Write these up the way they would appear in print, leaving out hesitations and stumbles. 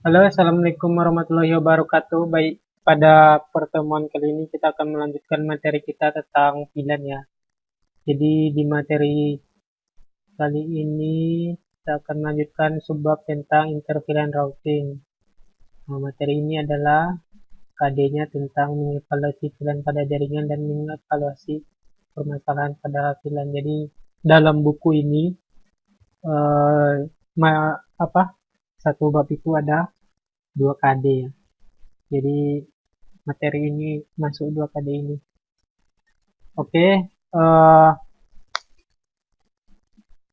Halo, assalamualaikum warahmatullahi wabarakatuh. Baik, pada pertemuan kali ini kita akan melanjutkan materi kita tentang VLAN ya. Jadi di materi kali ini kita akan melanjutkan subbab tentang inter-VLAN routing. Nah, materi ini adalah KD-nya tentang mengevaluasi VLAN pada jaringan dan mengevaluasi permasalahan pada VLAN. Jadi dalam buku ini eh, apa satu bab itu ada 2 KD ya. Jadi materi ini masuk 2 KD ini. Oke,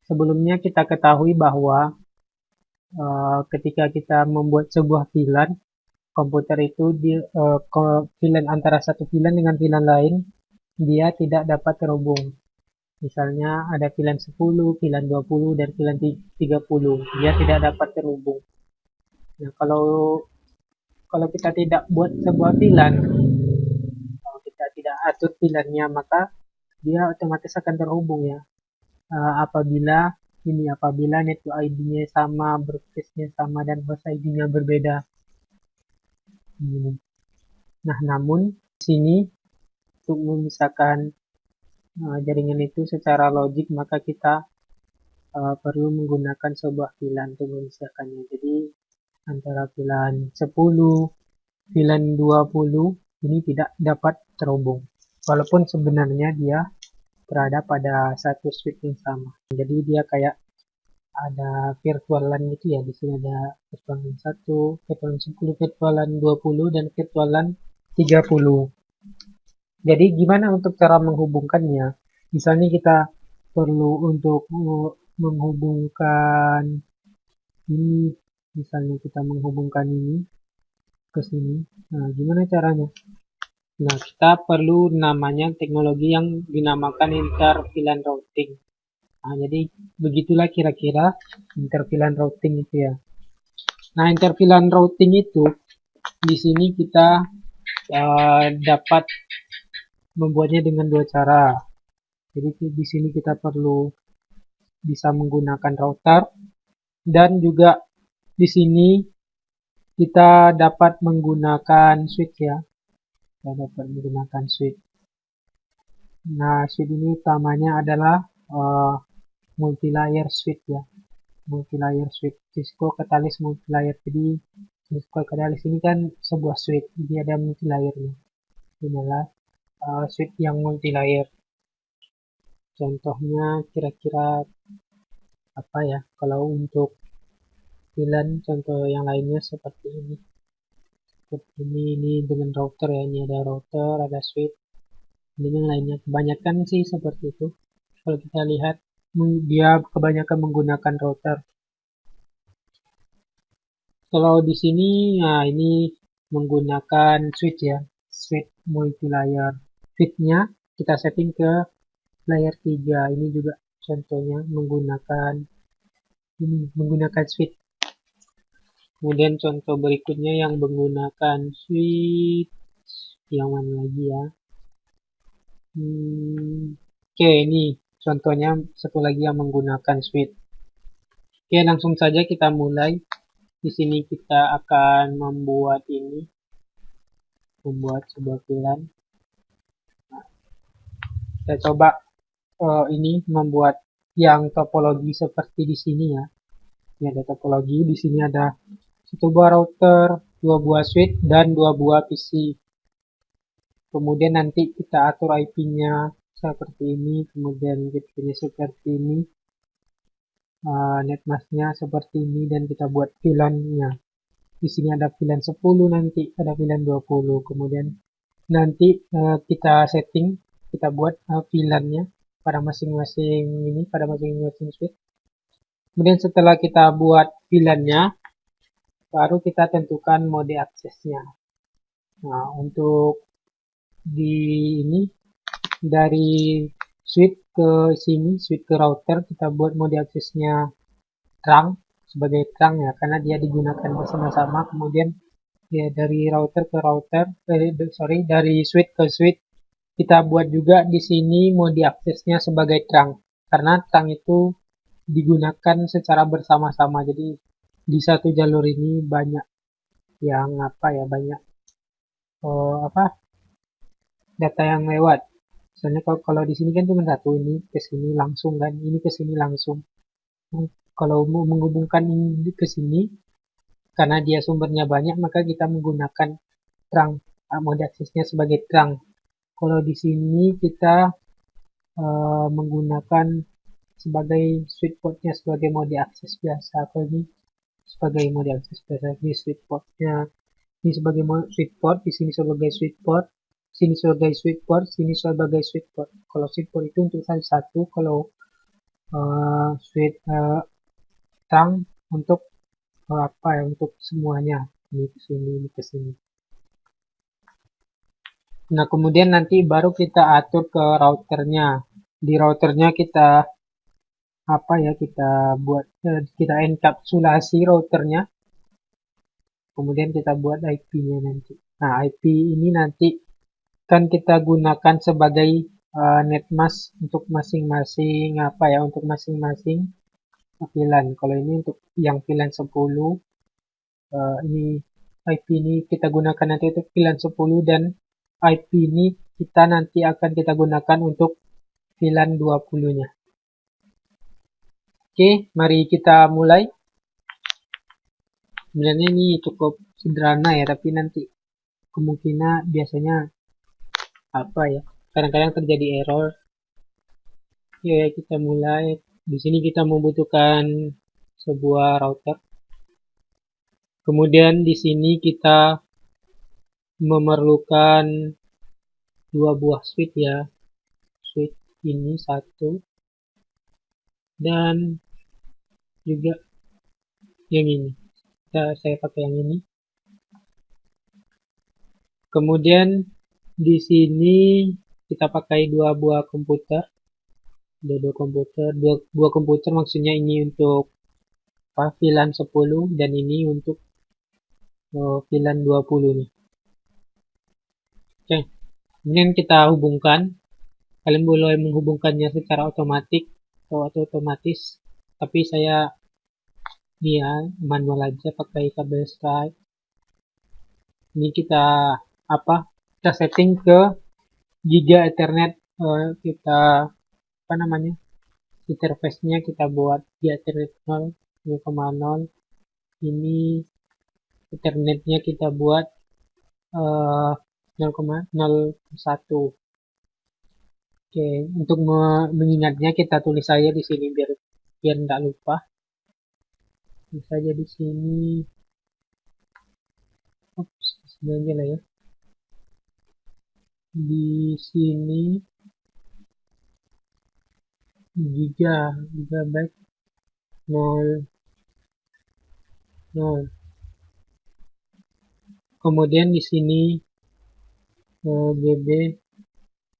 sebelumnya kita ketahui bahwa ketika kita membuat sebuah VLAN, komputer itu VLAN antara satu VLAN dengan VLAN lain, dia tidak dapat terhubung. Misalnya ada VLAN 10, VLAN 20, dan VLAN 30. Dia tidak dapat terhubung. Nah, kalau kita tidak buat sebuah VLAN, kalau kita tidak atur VLAN-nya, maka dia otomatis akan terhubung ya. Apabila network ID-nya sama, broadcast-nya sama, dan host ID-nya berbeda. Nah, namun di sini untuk memisahkan jaringan itu secara logik, maka kita perlu menggunakan sebuah VLAN untuk memisahkannya. Jadi antara VLAN 10, VLAN 20 ini tidak dapat terhubung. Walaupun sebenarnya dia berada pada satu switch yang sama. Jadi dia kayak ada virtual LAN gitu ya. Di sini ada virtual LAN 1, virtual LAN 10, virtual LAN 20, dan virtual LAN 30. Jadi gimana untuk cara menghubungkannya? Misalnya kita perlu untuk menghubungkan ini, misalnya kita menghubungkan ini ke sini. Nah, gimana caranya? Nah, kita perlu namanya teknologi yang dinamakan inter-VLAN routing. Nah, jadi begitulah kira-kira inter-VLAN routing itu ya. Nah, inter-VLAN routing itu di sini kita dapat membuatnya dengan 2 cara. Jadi di sini kita perlu bisa menggunakan router, dan juga di sini kita dapat menggunakan switch ya. Kita dapat menggunakan switch. Nah, switch ini utamanya adalah multi-layer switch ya. Multi-layer switch, Cisco Catalyst multi-layer. Jadi Cisco Catalyst ini kan sebuah switch, jadi ada multi-layernya. Ini adalah switch yang multi-layer. Contohnya kira-kira apa ya? Kalau untuk VLAN, contoh yang lainnya seperti ini. Seperti ini dengan router ya. Ini ada router, ada switch, dan yang lainnya. Kebanyakan sih seperti itu. Kalau kita lihat, dia kebanyakan menggunakan router. Kalau di sini, nah ini menggunakan switch ya, switch multi-layer. Switch-nya kita setting ke layer 3. Ini juga contohnya menggunakan switch. Kemudian contoh berikutnya yang menggunakan switch yang mana lagi ya? Oke, ini contohnya satu lagi yang menggunakan switch. Oke, langsung saja kita mulai. Di sini kita akan membuat sebuah VLAN. Nah, kita coba ini membuat yang topologi seperti di sini ya. Ini ada topologi, di sini ada satu buah router, 2 buah switch, dan 2 buah PC. Kemudian nanti kita atur IP-nya seperti ini, kemudian gateway-nya seperti ini, netmask-nya seperti ini, dan kita buat VLAN-nya. Di sini ada VLAN 10, nanti ada VLAN 20. Kemudian nanti kita setting, kita buat VLAN-nya pada masing-masing switch. Kemudian setelah kita buat VLAN-nya, baru kita tentukan mode aksesnya. Nah, untuk dari switch ke sini, switch ke router, kita buat mode aksesnya trunk, sebagai trunk ya, karena dia digunakan bersama-sama. Kemudian ya dari router ke router, dari switch ke switch, kita buat juga di sini mode aksesnya sebagai trunk, karena trunk itu digunakan secara bersama-sama. Jadi di satu jalur ini banyak yang apa ya, banyak data yang lewat. Soalnya kalau di sini kan cuma satu, ini ke sini langsung kan, ini ke sini langsung. Kalau mau menghubungkan ini ke sini, karena dia sumbernya banyak, maka kita menggunakan trunk, mode aksesnya sebagai trunk. Kalau di sini kita menggunakan sebagai switch portnya sebagai mode akses biasa. Kalau ini sebagai mode akses biasa, ini switch portnya, ini sebagai switch port, di sini sebagai switch port, sini sebagai switch port, sini sebagai switch port. Kalau switch port itu untuk salah satu, kalau switch trunk untuk apa ya, untuk semuanya, ini ke sini, ini ke sini. Nah, kemudian nanti baru kita atur ke routernya. Di routernya kita apa ya, kita buat kita enkapsulasi routernya. Kemudian kita buat IP-nya nanti. Nah, IP ini nanti kan kita gunakan sebagai netmask untuk masing-masing apa ya, untuk masing-masing VLAN. Kalau ini untuk yang VLAN 10, ini IP ini kita gunakan nanti untuk VLAN 10, dan IP ini kita nanti akan kita gunakan untuk VLAN 20-nya. Oke, mari kita mulai. Sebenarnya ini cukup sederhana ya, tapi nanti kemungkinan biasanya apa ya, kadang-kadang terjadi error. Ya, kita mulai. Di sini kita membutuhkan sebuah router. Kemudian di sini kita memerlukan dua buah switch ya. Switch ini satu, dan juga yang ini. Saya pakai yang ini. Kemudian di sini kita pakai dua buah komputer. Dua buah komputer maksudnya ini untuk VLAN 10 dan ini untuk VLAN 20 nih. Oke, kemudian kita hubungkan. Kalian boleh menghubungkannya secara otomatis, tapi saya dia manual aja pakai kabel Skype. Ini kita setting ke Giga Ethernet. Kita apa namanya, interface-nya kita buat Giga Ethernet 0,0. Ini Ethernet-nya kita buat 0,01. Oke, untuk mengingatnya kita tulis saja di sini biar tidak lupa. Tulis saja di sini. Sini aja lah ya. Di sini gigabyte 0. Kemudian di sini GB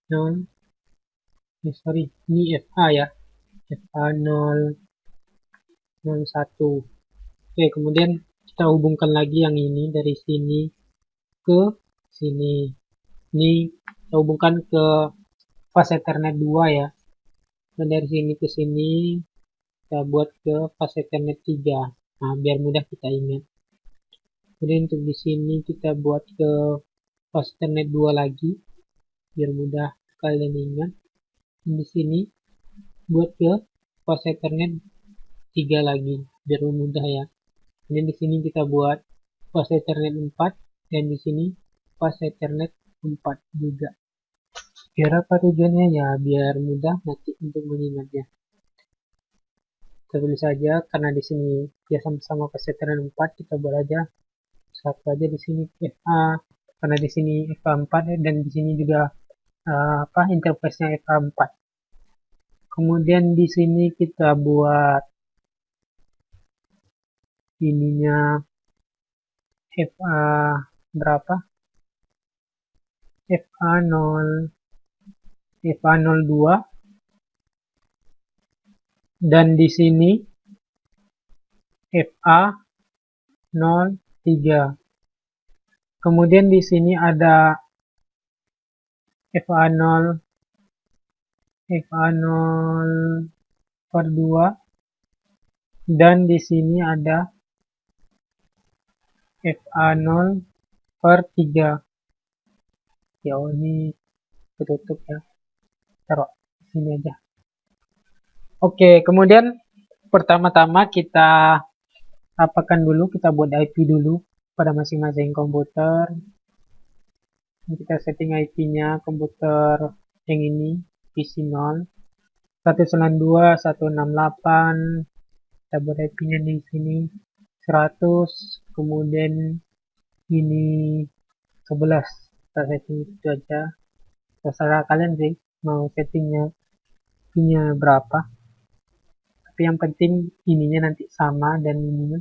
0. Sorry, ini FA ya. FA 001. Oke, kemudian kita hubungkan lagi yang ini dari sini ke sini. Ini kita hubungkan ke fast Ethernet 2 ya. Dan dari sini ke sini kita buat ke fast Ethernet 3. Nah, biar mudah kita ingat. Kemudian untuk di sini kita buat ke fast Ethernet 2 lagi biar mudah kalian ingat. Di sini buat ke fast Ethernet 3 lagi biar mudah ya. Kemudian di sini kita buat fast Ethernet 4, dan di sini fast Ethernet 4 juga. Biar apa tujuannya ya? Biar mudah nanti untuk mengingatnya. Kita tulis saja, karena di sini ya sama-sama fast Ethernet 4, kita buat aja satu aja di sini FA, karena di sini FA4 dan di sini juga interface-nya FA4. Kemudian di sini kita buat ininya FA berapa? FA02, dan di sini FA03. Kemudian di sini ada FA0 per 2, dan di sini ada FA0/3. Ya, ini ketutup ya. Taruh di sini aja. Oke, kemudian pertama-tama kita apakan dulu, kita buat IP dulu pada masing-masing komputer. Kita setting IP-nya komputer yang ini, PC0, 192.168, kita buat IP-nya di sini 100, kemudian ini 11. Kita setting itu aja. Terserah kalian sih mau settingnya IP-nya berapa. Tapi yang penting ininya nanti sama dan ininya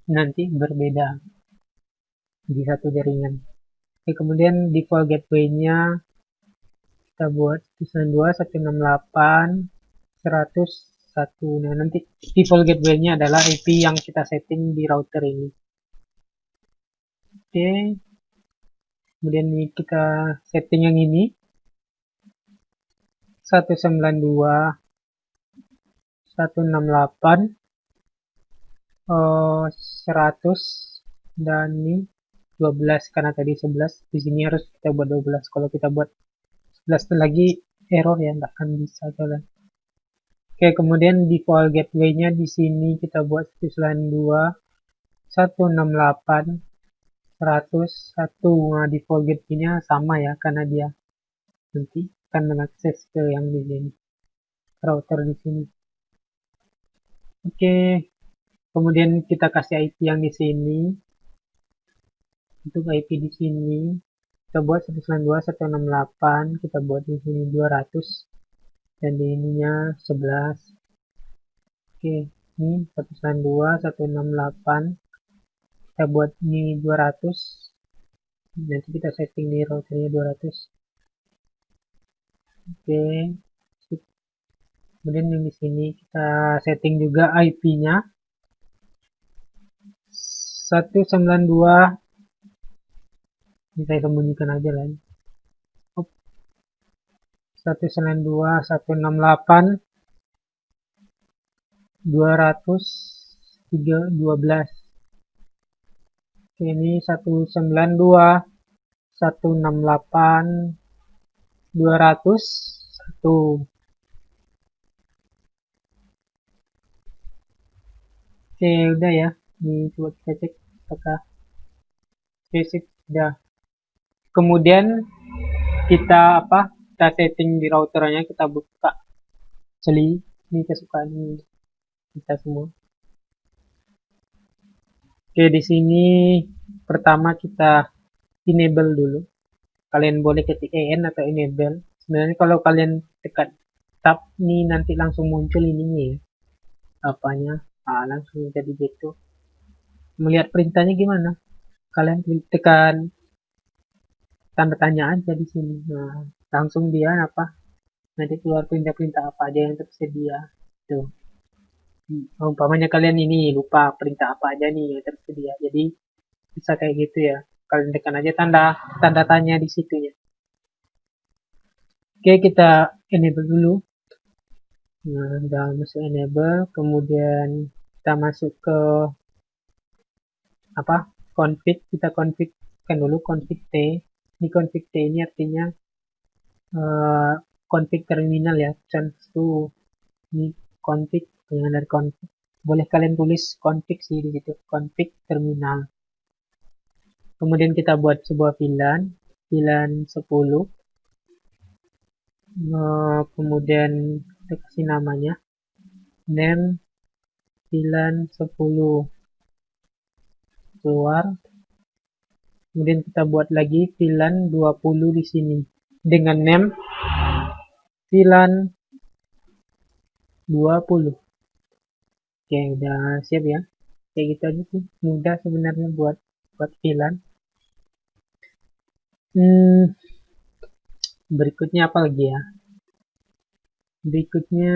nanti berbeda di satu jaringan. Oke, kemudian default gateway-nya kita buat 92.168.101. Nah, nanti default gateway-nya adalah IP yang kita setting di router ini. Oke, kemudian ini kita setting yang ini 192.168.100 dan ini 12 karena tadi 11, di sini harus kita buat 12. Kalau kita buat 11 lagi error ya, nggak akan bisa jalan. Oke, kemudian default gateway-nya di sini kita buat 192.168.101. Nah, default gateway-nya sama ya, karena dia nanti akan mengakses ke yang di sini, router di sini. Oke, kemudian kita kasih IP yang di sini. Untuk IP di sini kita buat 192.168, kita buat di sini 200 dan di ininya 11. Oke, ini 192.168, kita buat ini 200, nanti kita setting di routernya 200. Oke, kemudian yang di sini kita setting juga IP-nya 192. Ini saya sembunyikan aja lah. 192.168.200.312. Oke, ini 192.168.201. Oke, udah ya. Ini coba kita cek apakah basic udah. Kemudian kita setting di routernya, kita buka celi ini kesukaan kita semua. Oke, di sini pertama kita enable dulu. Kalian boleh ketik en atau enable. Sebenarnya kalau kalian tekan tab nih nanti langsung muncul ininya ya, apanya, langsung jadi gitu. Melihat perintahnya gimana? Kalian tekan tanda tanya aja di sini. Nah, langsung dia nanti keluar perintah-perintah apa aja yang tersedia. Tuh. Umpamanya kalian ini lupa perintah apa aja nih yang tersedia. Jadi bisa kayak gitu ya. Kalian tekan aja tanda tanya di situ ya. Oke, kita enable dulu. Nah, udah masuk enable, kemudian kita masuk ke config, kita configkan dulu config T. Ini config T ini artinya config terminal ya, chance to. Ini config, dengan dari config. Boleh kalian tulis config sih di situ, config terminal. Kemudian kita buat sebuah VLAN 10. Kemudian kita kasih namanya name VLAN 10, keluar. Kemudian kita buat lagi VLAN 20 di sini dengan name VLAN 20. Oke, udah siap ya. Kayak gitu aja sih, mudah sebenarnya buat VLAN. Berikutnya apa lagi ya? Berikutnya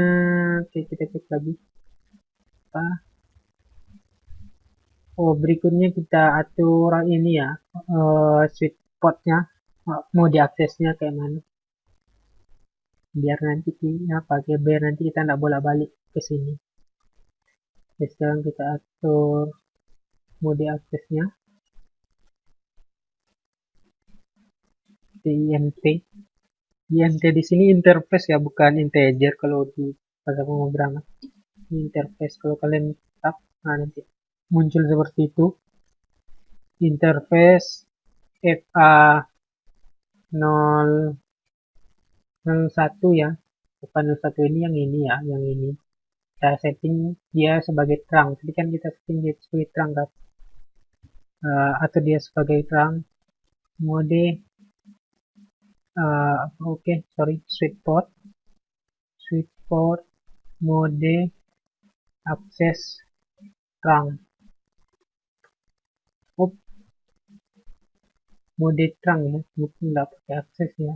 oke, kita cek lagi berikutnya kita atur ini ya, switch portnya mau diaksesnya kayak mana, biar nanti biar nanti kita nggak bolak-balik ke sini. Jadi sekarang kita atur mode aksesnya di INT. INT di sini interface ya, bukan integer kalau di bahasa pemrograman. Ini interface. Kalau kalian tap, nah nanti muncul seperti itu. Interface FA01 ya. FA01 ini ya, yang ini. Kita setting dia sebagai terang. Tadi kan kita setting dia sebagai terang kan. Atau dia sebagai terang. Mode sweet port mode akses terang. Mode terang ya, mungkin nggak pakai akses ya.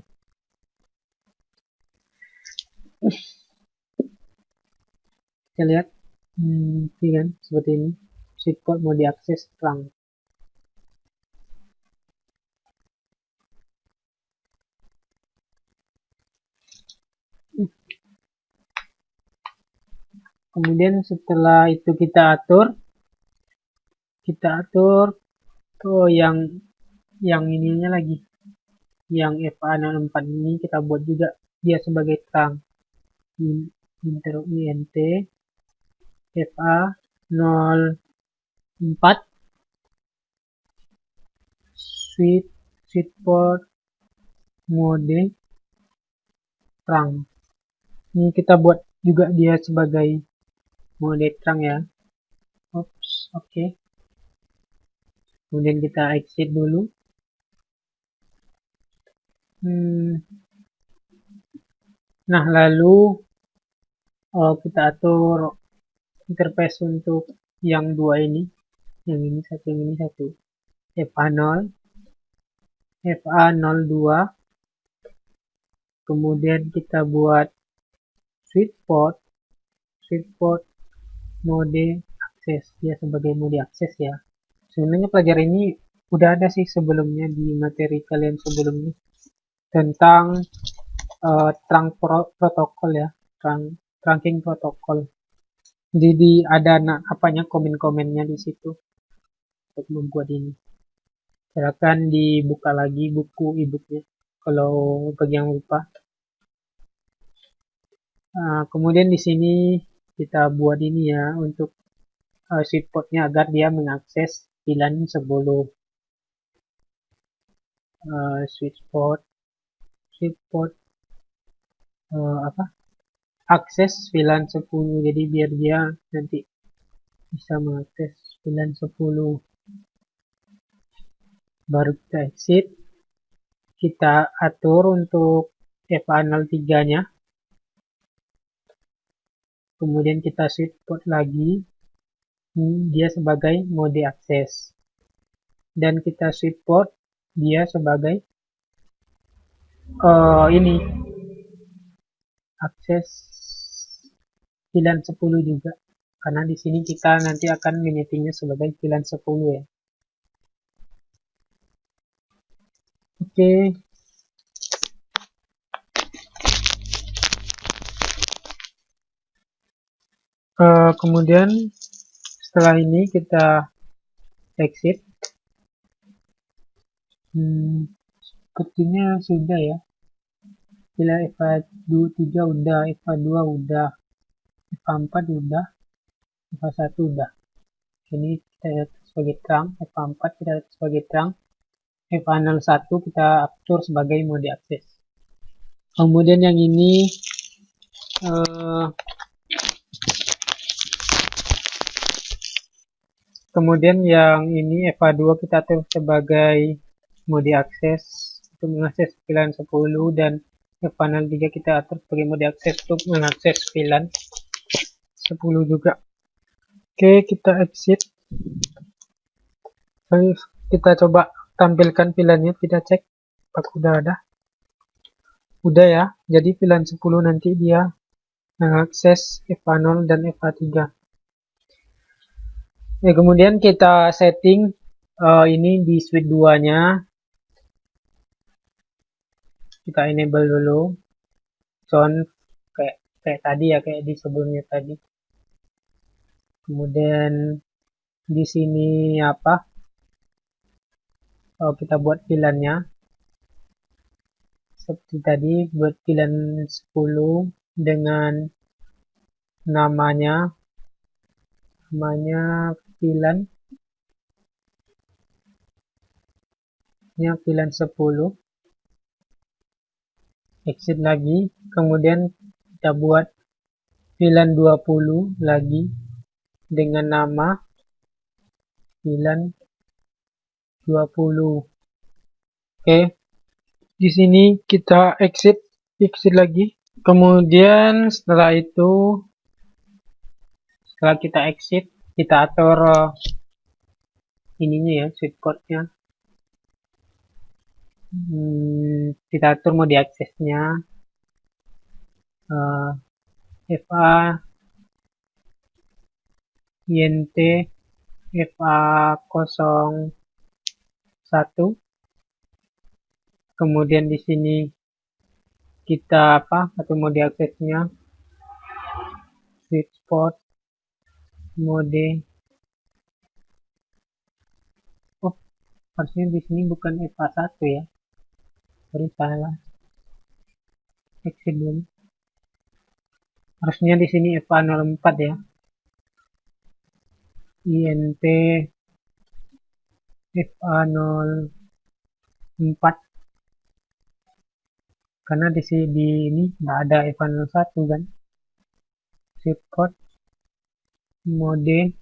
Kita lihat ini kan seperti ini, sweet port mode akses terang. Kemudian setelah itu kita atur ke yang ininya lagi, yang FA04 ini kita buat juga dia sebagai terang. int FA04 sweet port mode terang. Ini kita buat juga dia sebagai mode terang ya. Oke. Kemudian kita exit dulu. Nah, lalu kita atur interface untuk yang dua ini. Yang ini satu. FA0, FA02. Kemudian kita buat sweet port mode akses. Dia sebagai mode akses ya. Sebenarnya pelajaran ini udah ada sih sebelumnya di materi kalian sebelumnya tentang protokol ya, trunking protokol. Jadi ada komen-komennya di situ untuk membuat ini. Silakan dibuka lagi buku e-booknya kalau bagi yang lupa. Kemudian di sini kita buat ini ya untuk sweet portnya agar dia mengakses VLAN 10. Sweet port akses VLAN 10, jadi biar dia nanti bisa mengakses VLAN 10. Baru kita exit, kita atur untuk FA03 nya, kemudian kita sweet port lagi, dia sebagai mode akses, dan kita sweet port dia sebagai ini akses VLAN 10 juga, karena di sini kita nanti akan menyetingnya sebagai VLAN 10 ya. Oke. Kemudian setelah ini kita exit. Sepertinya sudah ya. Bila FA3 udah, FA2 udah, FA4 udah, FA1 udah. Ini kita lihat sebagai terang, FA4 kita lihat sebagai terang, FA01 kita atur sebagai mode akses. Kemudian yang ini FA2 kita atur sebagai mode akses untuk mengakses VLAN 10, dan FA03 kita atur sebagai mode akses untuk mengakses VLAN 10 juga. Oke, kita exit. Kita coba tampilkan VLAN-nya, kita cek apakah udah ada. Udah ya, jadi VLAN 10 nanti dia mengakses FA0 dan FA3. Kemudian kita setting ini di switch 2 nya, kita enable dulu zone kayak tadi ya, kayak di sebelumnya tadi. Kemudian Di sini apa? Oh, kita buat pilihannya seperti tadi, buat pilihan 10 dengan namanya pilihan pilihan 10, exit lagi, kemudian kita buat pilihan 20 lagi dengan nama pilihan 20. Oke, di sini kita exit lagi. Kemudian setelah kita exit, kita atur ininya ya, switch code-nya. Kita atur mode aksesnya, FA, INT, FA01. Kemudian di sini kita atur mode aksesnya, switch port, mode. Oh, harusnya di sini bukan FA1 ya. Sorry, salah. Exit dulu. Harusnya di sini FA04 ya. INT FA04. Karena di sini ini nggak ada FA01 kan. Switch port, mode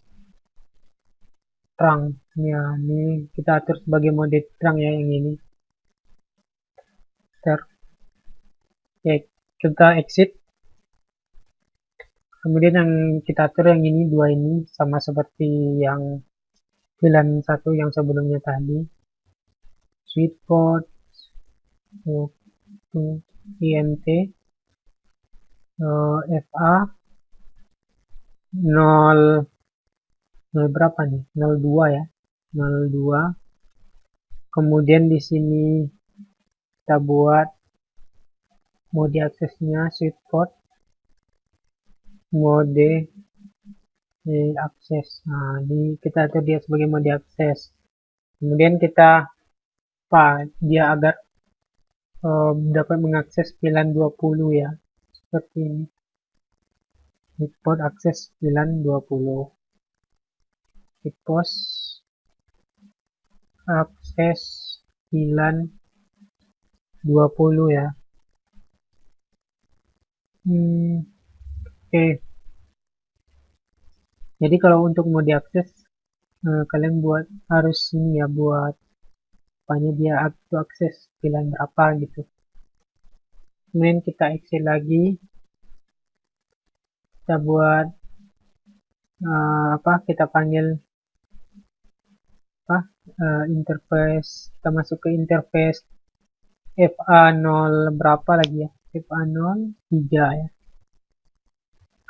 terang. Ya, ini kita atur sebagai mode terang ya, yang ini. Oke, kita exit. Kemudian yang kita atur yang ini, dua ini sama seperti yang pilihan 1 yang sebelumnya tadi. Switch port to INT FA 0 berapa nih? 02 ya. 02. Kemudian di sini kita buat mode aksesnya switch port, mode akses. Nah, kita atur dia sebagai mode akses. Kemudian kita dia agar dapat mengakses pilihan 20 ya. Seperti ini. Switch port akses pilihan 20. Switch port akses pilihan 20 ya. Oke. Jadi kalau untuk mau diakses, kalian harus ini ya, buat apanya dia akses pilihan berapa gitu. Kemudian kita exit lagi, kita buat kita panggil interface, kita masuk ke interface FA0 berapa lagi ya, FA03 ya.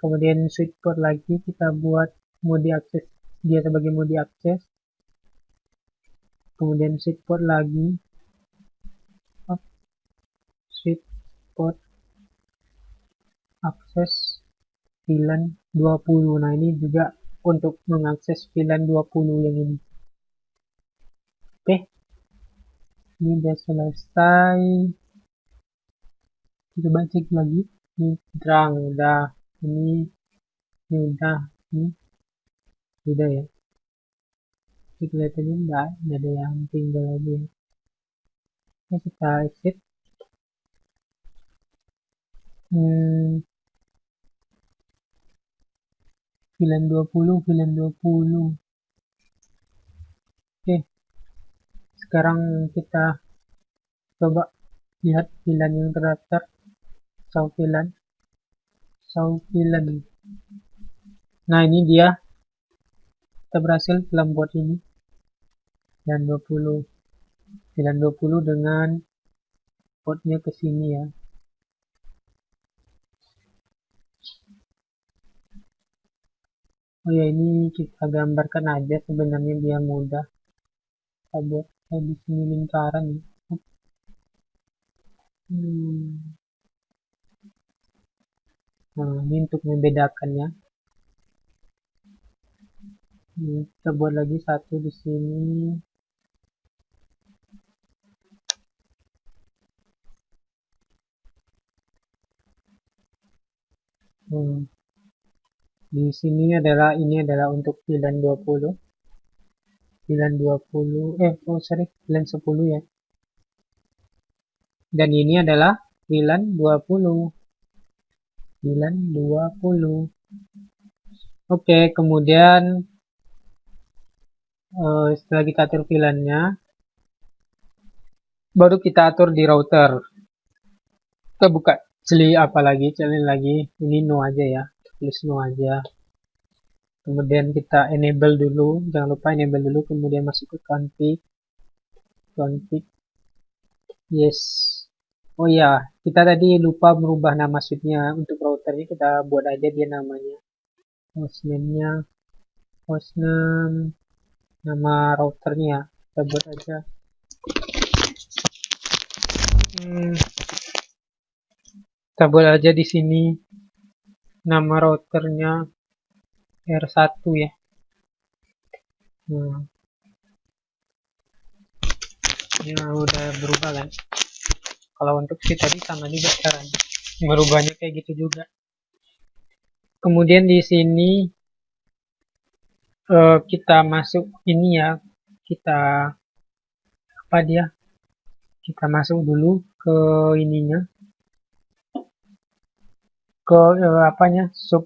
Kemudian switch port lagi, kita buat mode akses dia sebagai mode akses. Kemudian switch port lagi, switch port akses pilihan 20. Nah, ini juga untuk mengakses pilihan 20 yang ini. Oke, ini udah selesai. Coba cek lagi. Ini terang, udah. Ini udah. Ini udah ya. Ini kelihatannya enggak ada yang tinggal lagi ya. Oke, kita exit. Pilihan 20. Oke, sekarang kita coba lihat pilihan yang terdaftar. Saufilan. Nah, ini dia, kita berhasil dalam buat ini. Dan 20 dengan portnya ke sini ya. Oh ya, ini kita gambarkan aja, sebenarnya dia mudah. Kita buat di sini lingkaran ya. Nah, ini untuk membedakannya. Kita buat lagi satu di sini. Di sini adalah ini adalah untuk VLAN 20. VLAN 20 VLAN 10 ya. Dan ini adalah VLAN 20. VLAN 20. Oke, kemudian setelah kita atur VLAN-nya, baru kita atur di router. Kita buka challenge lagi, ini no aja ya, tulis no aja. Kemudian kita enable dulu, jangan lupa enable dulu, kemudian masuk ke config, yes. Oh ya, kita tadi lupa merubah nama suite-nya. Untuk routernya kita buat aja dia namanya, hostname-nya, hostname, nama routernya kita buat aja. Kita buat aja di sini nama routernya R1 ya. Ya udah berubah kan. Kalau untuk si tadi sama juga caranya. Merubahnya kayak gitu juga. Kemudian di sini kita masuk ini ya. Kita apa dia? Kita masuk dulu ke ininya. Ke apanya? Sub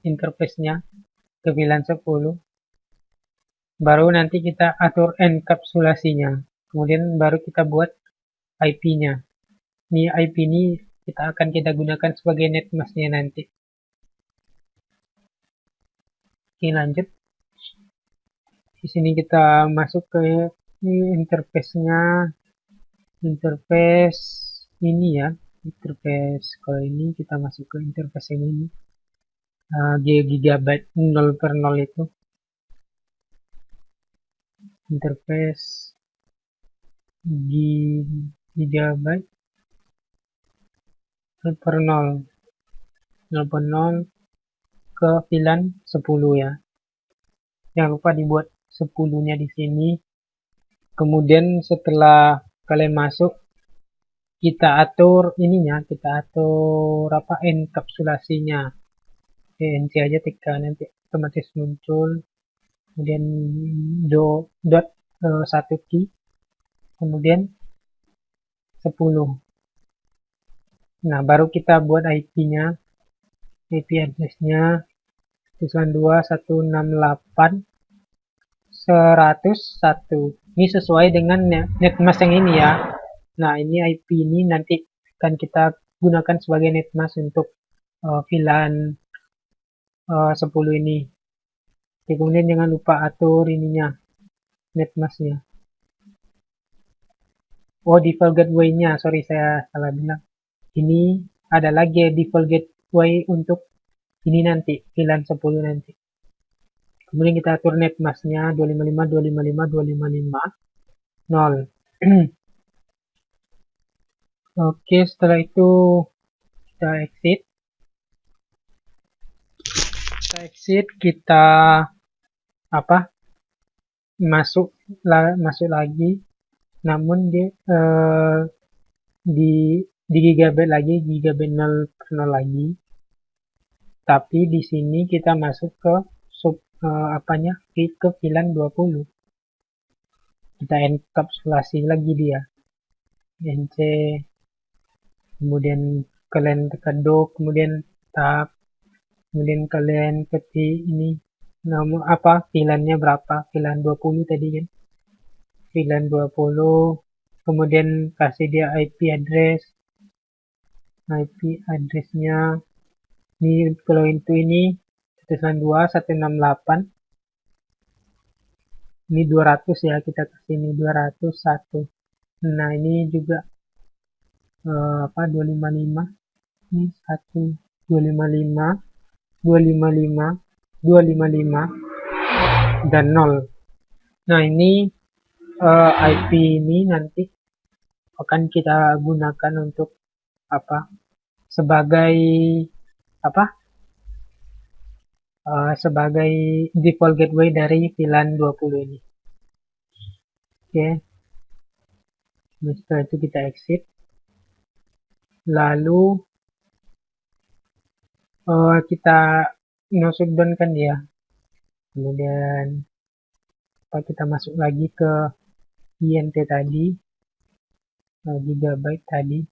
interface-nya ke VLAN 10. Baru nanti kita atur enkapsulasinya. Kemudian baru kita buat IP-nya. Ini IP ini kita gunakan sebagai netmask-nya nanti. Oke, lanjut. Di sini kita masuk ke interface-nya. Interface ini ya. Interface kalau ini kita masuk ke interface yang ini. Gigabyte 0/0 itu. Interface gigabyte 0/0 ke VLAN 10 ya. Jangan lupa dibuat 10-nya di sini. Kemudian setelah kalian masuk, kita atur ininya, kita atur apa enkapsulasinya. NC aja tekan nanti otomatis muncul. Kemudian dot 1 key. Kemudian 10. Nah, baru kita buat IP-nya. IP address-nya 192.168.101. Ini sesuai dengan netmask yang ini ya. Nah, ini IP ini nanti akan kita gunakan sebagai netmask untuk VLAN 10 ini. Oke, kemudian jangan lupa atur ininya, netmask-nya. Oh, default gateway-nya, sorry saya salah bilang. Ini ada lagi default gateway untuk ini nanti, VLAN 10 nanti. Kemudian kita atur netmask-nya 255.255.255.0. Oke, setelah itu kita exit. Kita masuk lagi, namun dia di gigabyte lagi, gigabyte 0/0 lagi. Tapi di sini kita masuk ke ke VLAN 20. Kita enkapsulasi lagi dia. NC, kemudian kalian tekan do, kemudian tab, kemudian kalian ketik ini nama VLAN-nya berapa, VLAN 20 tadi kan, VLAN 20, kemudian kasih dia IP address-nya ini. Kalau itu ini 192.168, ini 200 ya, kita kasih ini 201. Nah, ini juga 255, ini 255 dan 0. Nah, ini IP ini nanti akan kita gunakan untuk sebagai sebagai default gateway dari VLAN 20 ini. Oke. Setelah itu kita exit. Lalu kita no shutdown kan dia. Kemudian kita masuk lagi ke INT tadi, gigabyte tadi,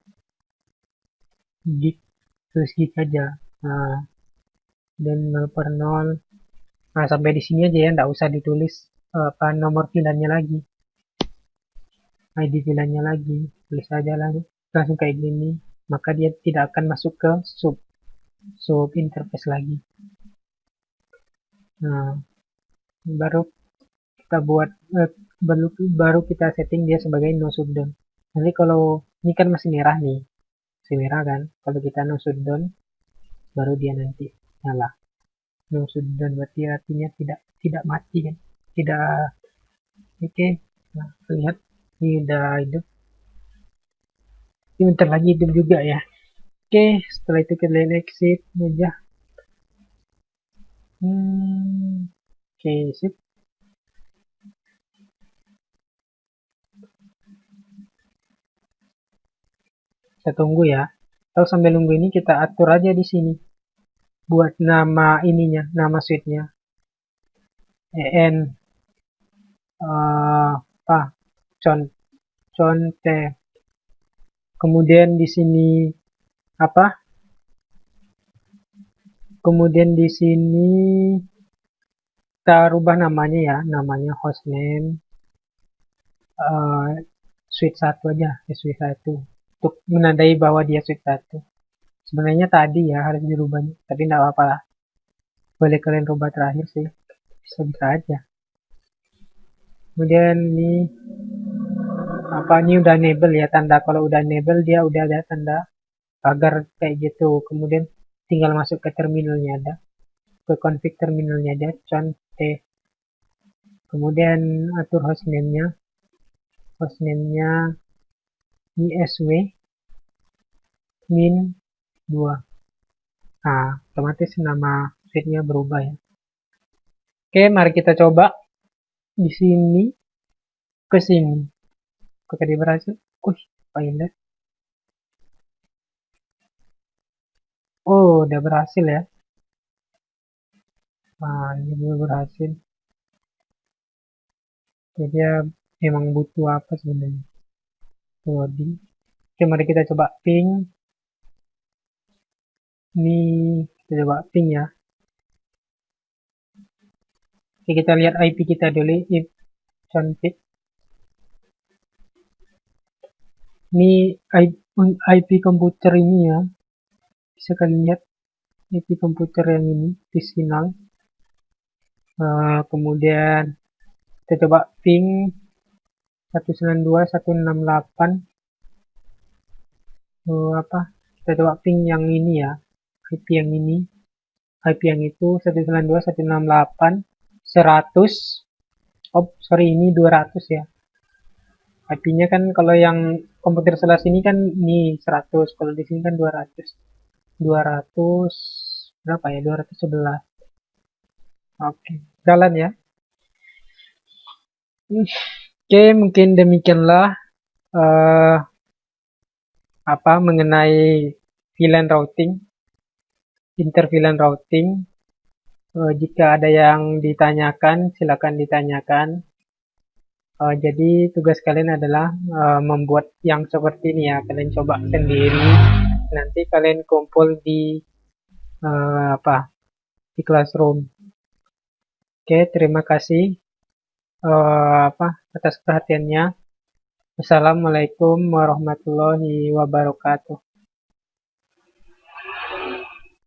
gig, terus gig aja. Nah, dan 0 per 0. Nah, sampai di sini aja ya, nggak usah ditulis nomor VLAN-nya lagi, ID VLAN-nya lagi, tulis aja langsung kayak gini, maka dia tidak akan masuk ke sub interface lagi. Nah, baru kita buat baru kita setting dia sebagai no shutdown. Nanti kalau ini kan masih merah nih, masih merah kan, kalau kita no shutdown baru dia nanti nyala. No shutdown berarti artinya tidak mati kan, tidak. Oke. Nah, lihat ini udah hidup, ini bentar lagi hidup juga ya. Oke, setelah itu kita exit aja. Oke, sip. Kita tunggu ya. Atau sambil nunggu ini kita atur aja di sini. Buat nama ininya, nama switchnya. En apa? Conte. Kemudian di sini apa? Kemudian di sini kita rubah namanya ya, namanya hostname switch 1 aja, switch 1 untuk menandai bahwa dia switch 1. Sebenarnya tadi ya harus dirubahnya, tapi nggak apa-apa lah. Boleh kalian rubah terakhir sih, bisa aja. Kemudian ini ini udah enable ya, tanda kalau udah enable dia udah ada tanda pagar kayak gitu. Kemudian tinggal masuk ke terminalnya, ada ke config terminalnya aja, conte. Kemudian atur hostname-nya isw min 2. Nah, otomatis nama switch-nya berubah ya. Oke, mari kita coba di sini ke sini. Apakah dia berhasil? Pilot. Oh, udah berhasil ya. Nah, ini juga berhasil. Jadi dia memang butuh apa sebenarnya? Loading. Oke, mari kita coba ping. Ini kita coba ping ya. Oke, kita lihat IP kita dulu. If config. Ini IP komputer ini ya. Bisa kalian lihat IP komputer yang ini di signal. Kemudian kita coba ping 192.168. Kita coba ping yang ini ya, IP yang ini, IP yang itu 192.168.100. Ini 200 ya. IP-nya kan kalau yang komputer sebelah sini kan ini 100, kalau di sini kan 200. 200 berapa ya? 211. Oke, jalan ya. Oke, mungkin demikianlah mengenai VLAN routing, inter VLAN routing. Jika ada yang ditanyakan, silakan ditanyakan. Jadi tugas kalian adalah membuat yang seperti ini ya. Kalian coba sendiri. Nanti kalian kumpul di di classroom. Oke, terima kasih atas perhatiannya. Assalamualaikum warahmatullahi wabarakatuh.